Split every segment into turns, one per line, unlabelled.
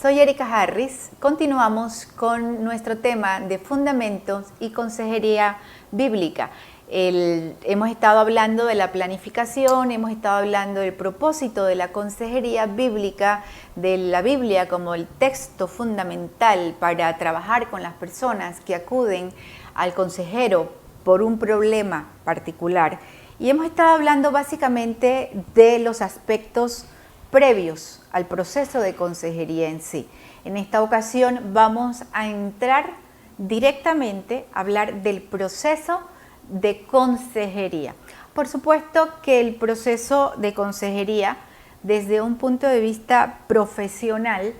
Soy Erika Harris. Continuamos con nuestro tema de fundamentos y consejería bíblica. Hemos estado hablando de la planificación, hemos estado hablando del propósito de la consejería bíblica, de la Biblia como el texto fundamental para trabajar con las personas que acuden al consejero por un problema particular. Y hemos estado hablando básicamente de los aspectos previos al proceso de consejería en sí. En esta ocasión vamos a entrar directamente a hablar del proceso de consejería. Por supuesto que el proceso de consejería, desde un punto de vista profesional,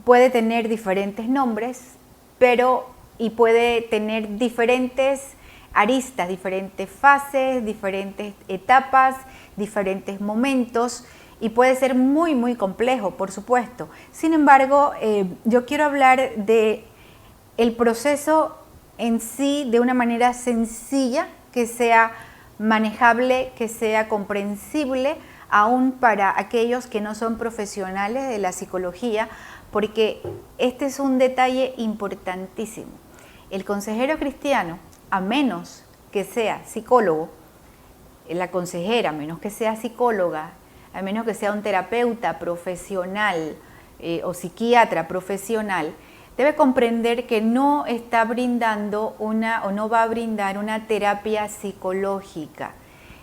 puede tener diferentes nombres, y puede tener diferentes aristas, diferentes fases, diferentes etapas, diferentes momentos, y puede ser muy complejo, por supuesto. Sin embargo, yo quiero hablar de el proceso en sí de una manera sencilla, que sea manejable, que sea comprensible, aún para aquellos que no son profesionales de la psicología, porque este es un detalle importantísimo. El consejero cristiano, a menos que sea psicólogo, la consejera, a menos que sea psicóloga, a menos que sea un terapeuta profesional o psiquiatra profesional, debe comprender que no está brindando no va a brindar una terapia psicológica,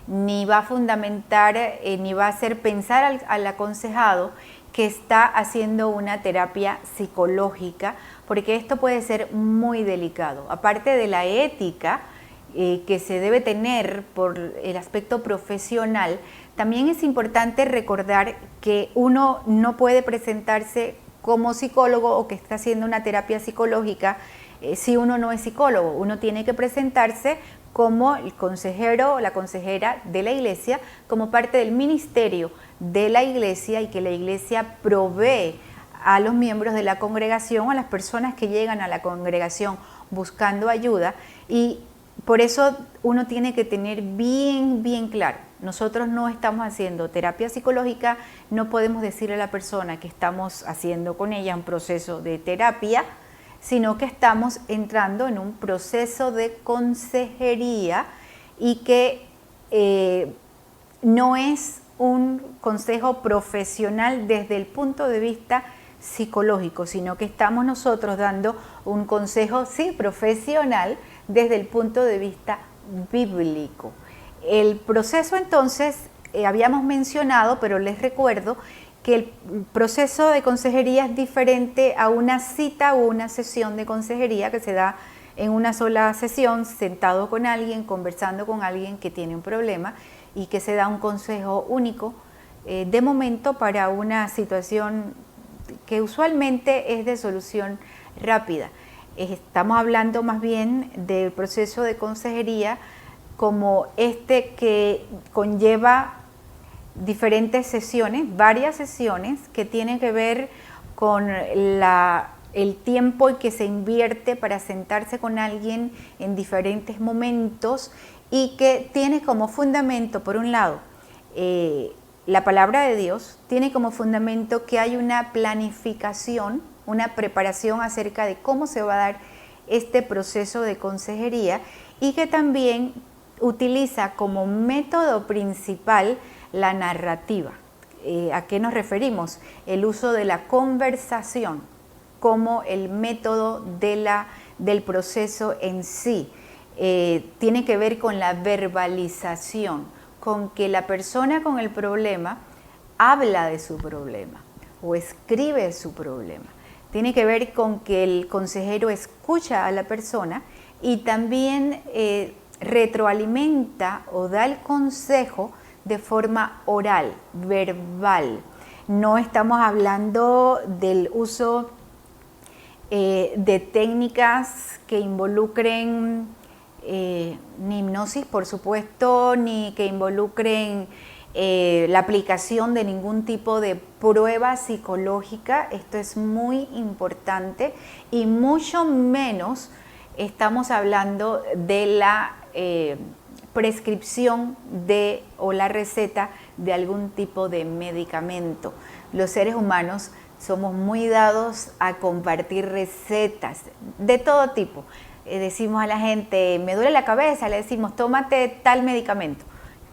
ni va a fundamentar, ni va a hacer pensar al aconsejado que está haciendo una terapia psicológica, porque esto puede ser muy delicado. Aparte de la ética que se debe tener por el aspecto profesional, también es importante recordar que uno no puede presentarse como psicólogo o que está haciendo una terapia psicológica si uno no es psicólogo. Uno tiene que presentarse como el consejero o la consejera de la iglesia, como parte del ministerio de la iglesia, y que la iglesia provee a los miembros de la congregación, a las personas que llegan a la congregación buscando ayuda. Y por eso uno tiene que tener bien claro, nosotros no estamos haciendo terapia psicológica, no podemos decirle a la persona que estamos haciendo con ella un proceso de terapia, sino que estamos entrando en un proceso de consejería, y que no es un consejo profesional desde el punto de vista psicológico, sino que estamos nosotros dando un consejo, sí, profesional, desde el punto de vista bíblico. El proceso, entonces, habíamos mencionado, pero les recuerdo que el proceso de consejería es diferente a una cita o una sesión de consejería que se da en una sola sesión, sentado con alguien, conversando con alguien que tiene un problema, y que se da un consejo único de momento para una situación que usualmente es de solución rápida. Estamos hablando más bien del proceso de consejería como que conlleva diferentes sesiones, varias sesiones que tienen que ver con el tiempo que se invierte para sentarse con alguien en diferentes momentos, y que tiene como fundamento, por un lado, la palabra de Dios, tiene como fundamento que hay una planificación, una preparación acerca de cómo se va a dar este proceso de consejería, y que también utiliza como método principal la narrativa. ¿A qué nos referimos? El uso de la conversación como el método del proceso en sí. Tiene que ver con la verbalización, con que la persona con el problema habla de su problema o escribe su problema. Tiene que ver con que el consejero escucha a la persona y también retroalimenta o da el consejo de forma oral, verbal. No estamos hablando del uso de técnicas que involucren ni hipnosis, por supuesto, ni que involucren la aplicación de ningún tipo de prueba psicológica. Esto es muy importante, y mucho menos estamos hablando de la prescripción o la receta de algún tipo de medicamento. Los seres humanos somos muy dados a compartir recetas de todo tipo. Decimos a la gente, me duele la cabeza, le decimos, tómate tal medicamento,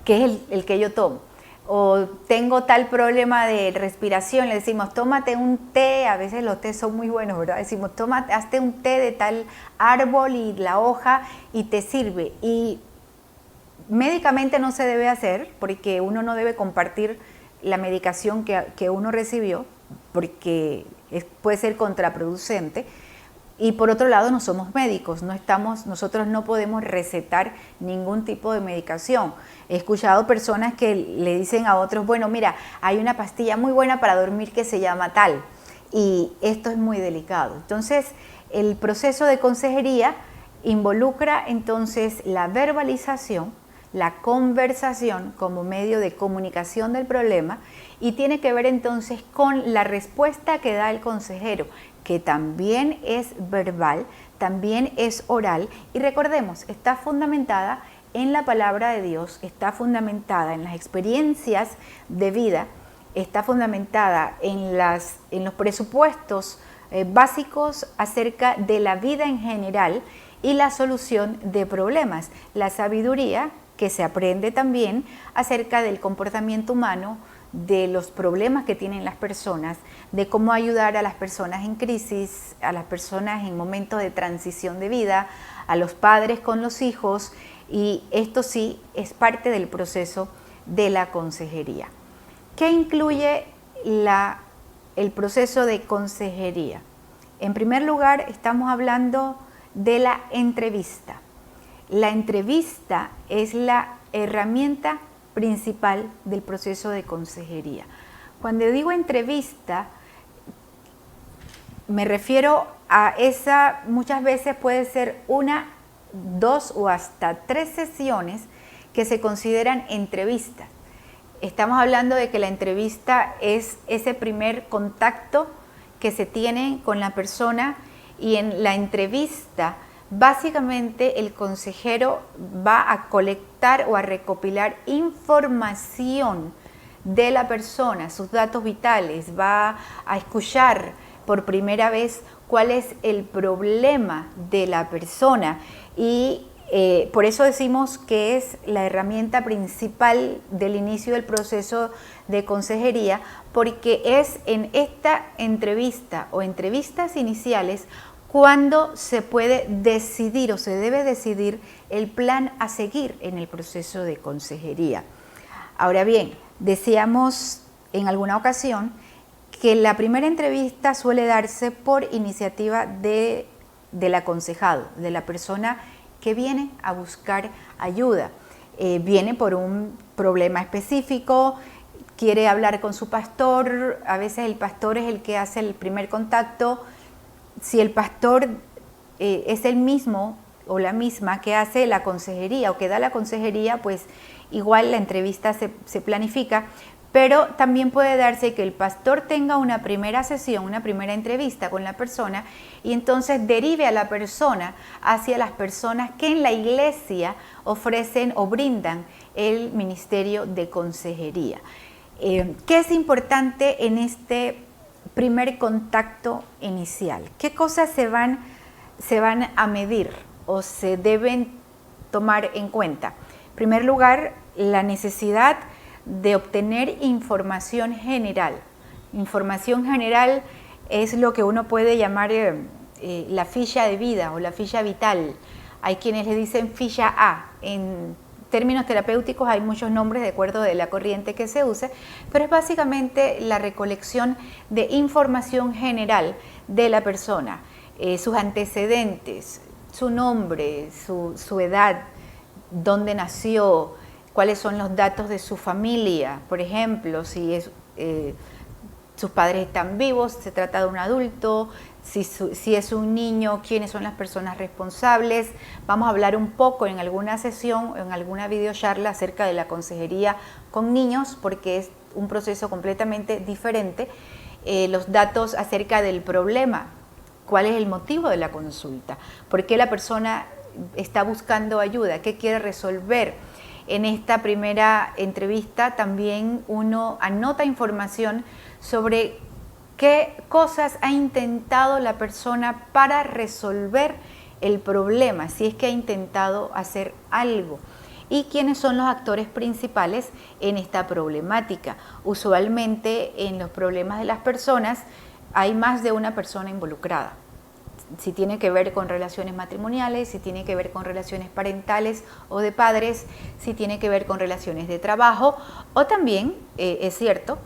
que es el que yo tomo. O tengo tal problema de respiración, le decimos, tómate un té, a veces los tés son muy buenos, ¿verdad? Decimos, hazte un té de tal árbol y la hoja y te sirve. Y médicamente no se debe hacer, porque uno no debe compartir la medicación que uno recibió, porque puede ser contraproducente. Y por otro lado, no somos médicos, nosotros no podemos recetar ningún tipo de medicación. He escuchado personas que le dicen a otros, bueno, mira, hay una pastilla muy buena para dormir que se llama tal, y esto es muy delicado. Entonces, el proceso de consejería involucra entonces la verbalización, la conversación como medio de comunicación del problema, y tiene que ver entonces con la respuesta que da el consejero, que también es verbal, también es oral, y recordemos, está fundamentada en la palabra de Dios, está fundamentada en las experiencias de vida, está fundamentada en los presupuestos básicos acerca de la vida en general y la solución de problemas, la sabiduría que se aprende también acerca del comportamiento humano, de los problemas que tienen las personas, de cómo ayudar a las personas en crisis, a las personas en momentos de transición de vida, a los padres con los hijos, y esto sí es parte del proceso de la consejería. ¿Qué incluye el proceso de consejería? En primer lugar, estamos hablando de la entrevista. La entrevista es la herramienta principal del proceso de consejería. Cuando digo entrevista, me refiero a esa, muchas veces puede ser 1, 2 o hasta 3 sesiones que se consideran entrevistas. Estamos hablando de que la entrevista es ese primer contacto que se tiene con la persona, y en la entrevista básicamente el consejero va a colectar o a recopilar información de la persona, sus datos vitales, va a escuchar por primera vez cuál es el problema de la persona, y por eso decimos que es la herramienta principal del inicio del proceso de consejería, porque es en esta entrevista o entrevistas iniciales cuando se puede decidir o se debe decidir el plan a seguir en el proceso de consejería. Ahora bien, decíamos en alguna ocasión que la primera entrevista suele darse por iniciativa del aconsejado, de la persona que viene a buscar ayuda. Viene por un problema específico, quiere hablar con su pastor, a veces el pastor es el que hace el primer contacto. Si el pastor es el mismo o la misma que hace la consejería o que da la consejería, pues igual la entrevista se planifica, pero también puede darse que el pastor tenga una primera sesión, una primera entrevista con la persona, y entonces derive a la persona hacia las personas que en la iglesia ofrecen o brindan el ministerio de consejería. ¿Qué es importante en este primer contacto inicial? ¿Qué cosas se van a medir o se deben tomar en cuenta? En primer lugar, la necesidad de obtener información general. Información general es lo que uno puede llamar la ficha de vida o la ficha vital. Hay quienes le dicen ficha A. En términos terapéuticos hay muchos nombres de acuerdo de la corriente que se use, pero es básicamente la recolección de información general de la persona, sus antecedentes, su nombre, su edad, dónde nació, cuáles son los datos de su familia, por ejemplo, si sus padres están vivos, se trata de un adulto, si es un niño, quiénes son las personas responsables. Vamos a hablar un poco en alguna sesión, en alguna videocharla acerca de la consejería con niños, porque es un proceso completamente diferente. Los datos acerca del problema, cuál es el motivo de la consulta, por qué la persona está buscando ayuda, qué quiere resolver. En esta primera entrevista también uno anota información sobre ¿Qué cosas ha intentado la persona para resolver el problema? Si es que ha intentado hacer algo. ¿Y quiénes son los actores principales en esta problemática? Usualmente en los problemas de las personas hay más de una persona involucrada. Si tiene que ver con relaciones matrimoniales, si tiene que ver con relaciones parentales o de padres, si tiene que ver con relaciones de trabajo, o también, es cierto,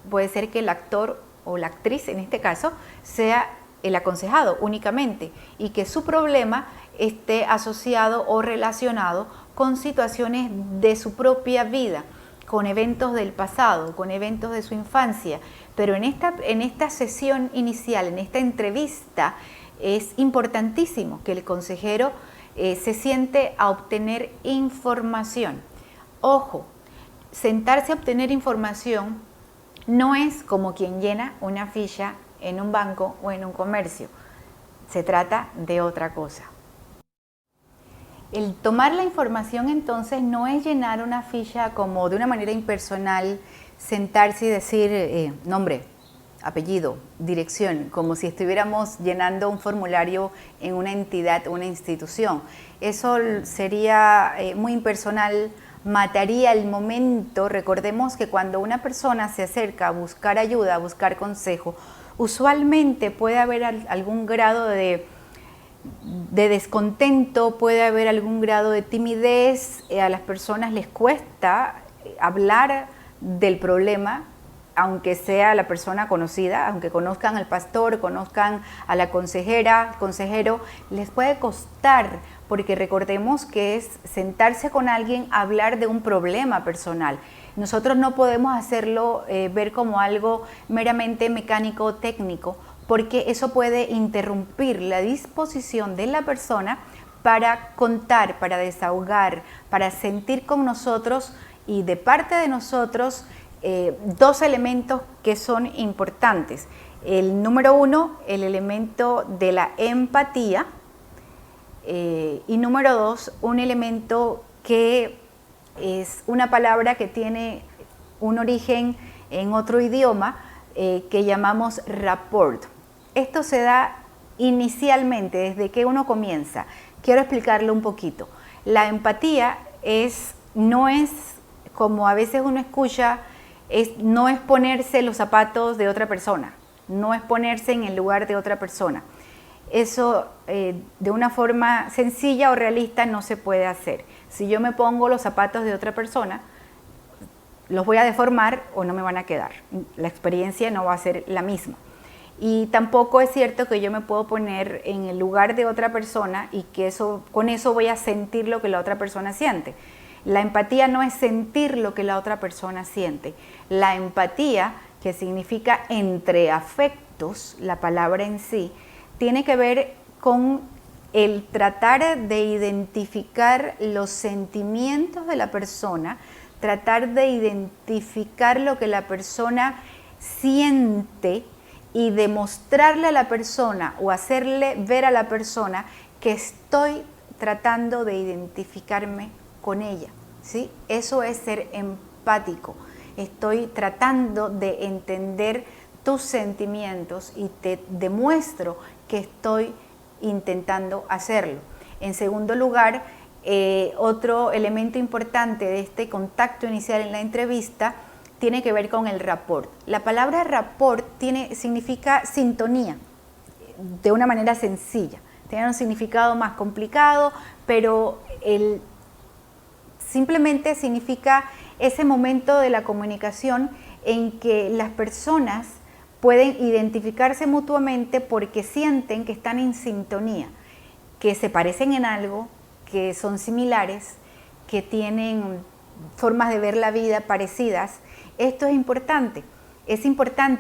puede ser que el actor o la actriz, en este caso, sea el aconsejado únicamente y que su problema esté asociado o relacionado con situaciones de su propia vida, con eventos del pasado, con eventos de su infancia. Pero en esta sesión inicial, en esta entrevista, es importantísimo que el consejero se siente a obtener información. Ojo, sentarse a obtener información no es como quien llena una ficha en un banco o en un comercio. Se trata de otra cosa. El tomar la información entonces no es llenar una ficha como de una manera impersonal, sentarse y decir nombre, apellido, dirección, como si estuviéramos llenando un formulario en una entidad o una institución. Eso sería muy impersonal, mataría el momento. Recordemos que cuando una persona se acerca a buscar ayuda, a buscar consejo, usualmente puede haber algún grado de descontento, puede haber algún grado de timidez, a las personas les cuesta hablar del problema, aunque sea la persona conocida, aunque conozcan al pastor, conozcan a la consejera, consejero, les puede costar, porque recordemos que es sentarse con alguien a hablar de un problema personal. Nosotros no podemos hacerlo ver como algo meramente mecánico o técnico, porque eso puede interrumpir la disposición de la persona para contar, para desahogar, para sentir con nosotros y de parte de nosotros dos elementos que son importantes. El número uno, el elemento de la empatía, y número dos, un elemento que es una palabra que tiene un origen en otro idioma que llamamos rapport. Esto se da inicialmente, desde que uno comienza. Quiero explicarlo un poquito. La empatía no es como a veces uno escucha, no es ponerse los zapatos de otra persona, no es ponerse en el lugar de otra persona. Eso de una forma sencilla o realista no se puede hacer. Si yo me pongo los zapatos de otra persona, los voy a deformar o no me van a quedar. La experiencia no va a ser la misma. Y tampoco es cierto que yo me puedo poner en el lugar de otra persona y que con eso voy a sentir lo que la otra persona siente. La empatía no es sentir lo que la otra persona siente. La empatía, que significa entre afectos, la palabra en sí, tiene que ver con el tratar de identificar los sentimientos de la persona, tratar de identificar lo que la persona siente y demostrarle a la persona o hacerle ver a la persona que estoy tratando de identificarme con ella, ¿sí? Eso es ser empático. Estoy tratando de entender tus sentimientos y te demuestro que estoy intentando hacerlo. En segundo lugar, otro elemento importante de este contacto inicial en la entrevista tiene que ver con el rapport. La palabra rapport significa sintonía, de una manera sencilla. Tiene un significado más complicado, pero simplemente significa ese momento de la comunicación en que las personas pueden identificarse mutuamente porque sienten que están en sintonía, que se parecen en algo, que son similares, que tienen formas de ver la vida parecidas. Esto es importante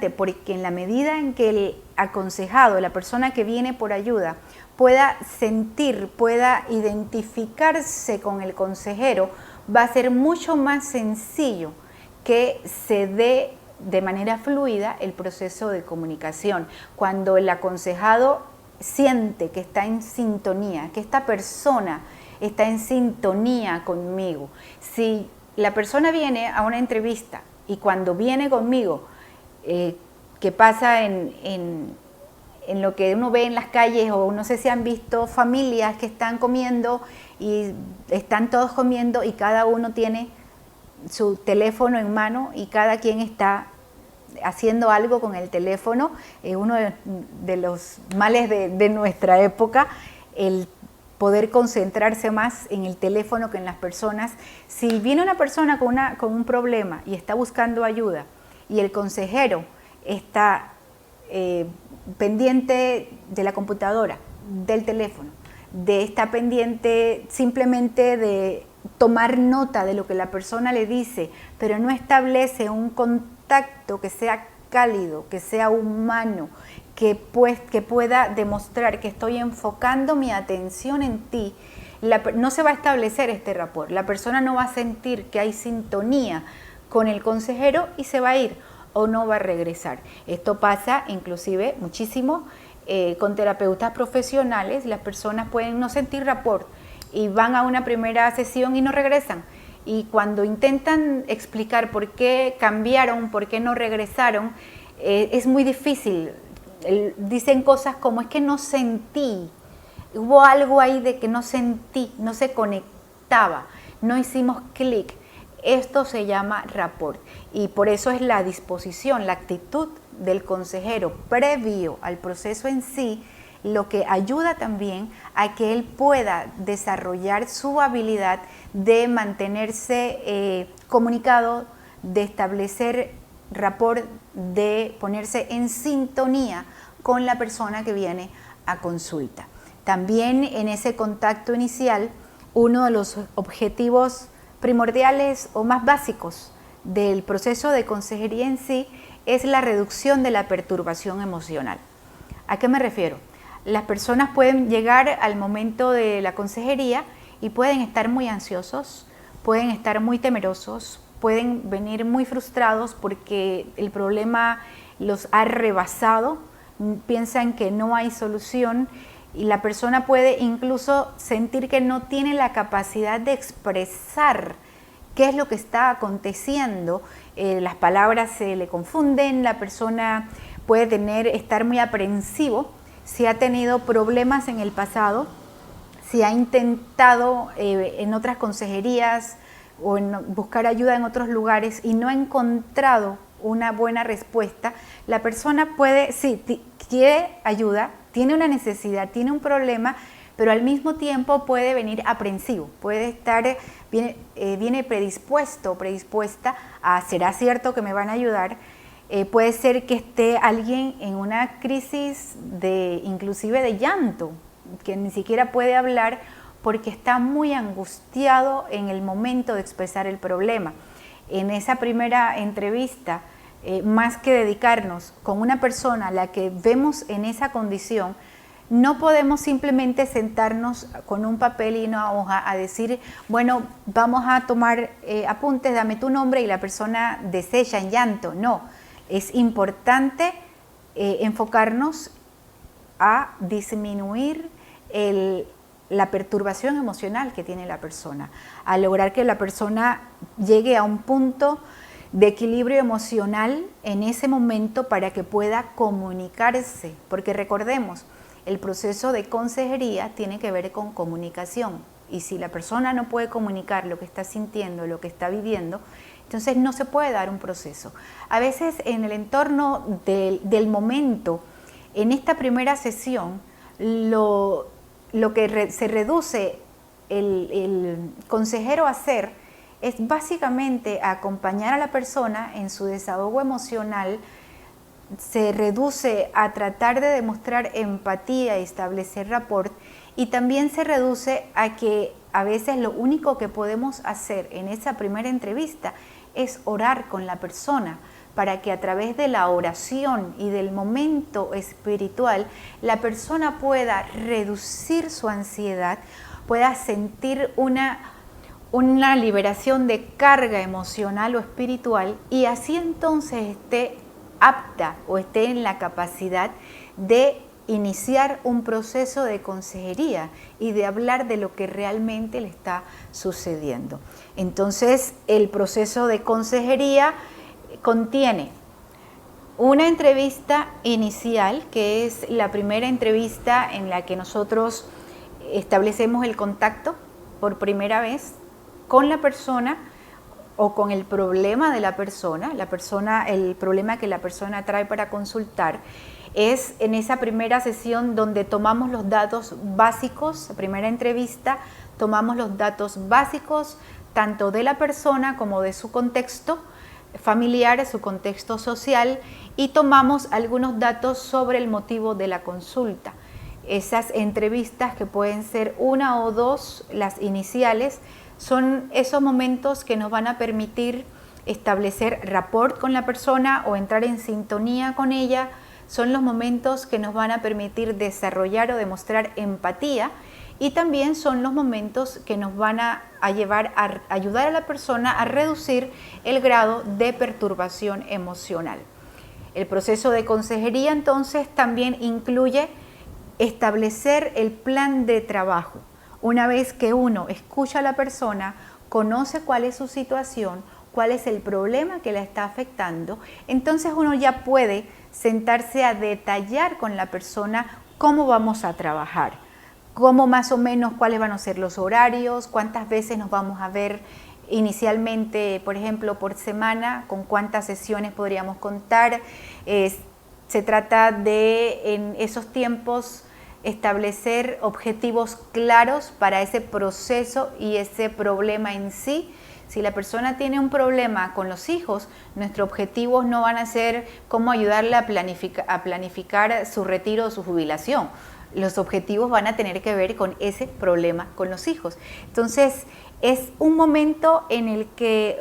porque en la medida en que el aconsejado, la persona que viene por ayuda, pueda sentir, pueda identificarse con el consejero, va a ser mucho más sencillo que se dé de manera fluida el proceso de comunicación. Cuando el aconsejado siente que está en sintonía, que esta persona está en sintonía conmigo. Si la persona viene a una entrevista y cuando viene conmigo, que que pasa en lo que uno ve en las calles, o no sé si han visto familias que están comiendo y están todos comiendo y cada uno tiene su teléfono en mano y cada quien está haciendo algo con el teléfono. Uno de los males de nuestra época, el poder concentrarse más en el teléfono que en las personas. Si viene una persona con un problema y está buscando ayuda y el consejero está pendiente de la computadora, del teléfono, está pendiente simplemente de tomar nota de lo que la persona le dice, pero no establece un contacto que sea cálido, que sea humano, que pueda demostrar que estoy enfocando mi atención en ti, no se va a establecer este rapport. La persona no va a sentir que hay sintonía con el consejero y se va a ir o no va a regresar. Esto pasa inclusive muchísimo con terapeutas profesionales. Las personas pueden no sentir rapport y van a una primera sesión y no regresan. Y cuando intentan explicar por qué cambiaron, por qué no regresaron, es muy difícil. Dicen cosas como: es que no sentí, hubo algo ahí de que no sentí, no se conectaba, no hicimos clic. Esto se llama rapport y por eso es la disposición, la actitud del consejero previo al proceso en sí, lo que ayuda también a que él pueda desarrollar su habilidad de mantenerse comunicado, de establecer rapport, de ponerse en sintonía con la persona que viene a consulta. También en ese contacto inicial, uno de los objetivos primordiales o más básicos del proceso de consejería en sí es la reducción de la perturbación emocional. ¿A qué me refiero? Las personas pueden llegar al momento de la consejería y pueden estar muy ansiosos, pueden estar muy temerosos, pueden venir muy frustrados porque el problema los ha rebasado, piensan que no hay solución y la persona puede incluso sentir que no tiene la capacidad de expresar qué es lo que está aconteciendo. Las palabras se le confunden, la persona puede estar muy aprensivo si ha tenido problemas en el pasado, si ha intentado en otras consejerías o buscar ayuda en otros lugares y no ha encontrado una buena respuesta. La persona puede, sí, quiere ayuda, tiene una necesidad, tiene un problema, pero al mismo tiempo puede venir aprensivo, puede estar, viene predispuesta a: ¿será cierto que me van a ayudar? Puede ser que esté alguien en una crisis inclusive de llanto, que ni siquiera puede hablar porque está muy angustiado en el momento de expresar el problema. En esa primera entrevista, más que dedicarnos con una persona a la que vemos en esa condición, no podemos simplemente sentarnos con un papel y una hoja a decir: bueno, vamos a tomar apuntes, dame tu nombre, y la persona desecha en llanto. No, es importante enfocarnos a disminuir la perturbación emocional que tiene la persona, a lograr que la persona llegue a un punto de equilibrio emocional en ese momento para que pueda comunicarse, porque recordemos, el proceso de consejería tiene que ver con comunicación, y si la persona no puede comunicar lo que está sintiendo, lo que está viviendo, entonces no se puede dar un proceso. A veces en el entorno del momento, en esta primera sesión, lo que se reduce el consejero a hacer es básicamente acompañar a la persona en su desahogo emocional. Se reduce a tratar de demostrar empatía y establecer rapport, y también se reduce a que a veces lo único que podemos hacer en esa primera entrevista es orar con la persona, para que a través de la oración y del momento espiritual la persona pueda reducir su ansiedad, pueda sentir una liberación de carga emocional o espiritual, y así entonces esté apta o esté en la capacidad de iniciar un proceso de consejería y de hablar de lo que realmente le está sucediendo. Entonces, el proceso de consejería contiene Una entrevista inicial, que es la primera entrevista en la que nosotros establecemos el contacto por primera vez con la persona o con el problema de la persona, el problema que la persona trae para consultar. Es en esa primera sesión donde tomamos los datos básicos, la primera entrevista, tomamos los datos básicos tanto de la persona como de su contexto familiar, su contexto social, y tomamos algunos datos sobre el motivo de la consulta. Esas entrevistas, que pueden ser una o dos, las iniciales, son esos momentos que nos van a permitir establecer rapport con la persona o entrar en sintonía con ella. Son los momentos que nos van a permitir desarrollar o demostrar empatía, y también son los momentos que nos van a llevar a ayudar a la persona a reducir el grado de perturbación emocional. El proceso de consejería entonces también incluye establecer el plan de trabajo. Una vez que uno escucha a la persona, conoce cuál es su situación, cuál es el problema que la está afectando, entonces uno ya puede sentarse a detallar con la persona cómo vamos a trabajar, cómo más o menos, cuáles van a ser los horarios, cuántas veces nos vamos a ver inicialmente, por ejemplo, por semana, con cuántas sesiones podríamos contar. Se trata de, en esos tiempos, establecer objetivos claros para ese proceso y ese problema en sí. Si la persona tiene un problema con los hijos, nuestros objetivos no van a ser cómo ayudarle a planificar su retiro o su jubilación. Los objetivos van a tener que ver con ese problema con los hijos. Entonces, es un momento en el que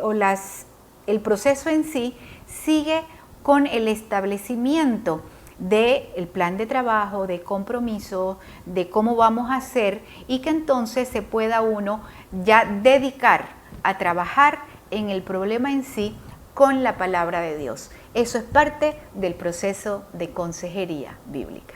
el proceso en sí sigue con el establecimiento del plan de trabajo, de compromiso, de cómo vamos a hacer, y que entonces se pueda uno ya dedicar a trabajar en el problema en sí con la palabra de Dios. Eso es parte del proceso de consejería bíblica.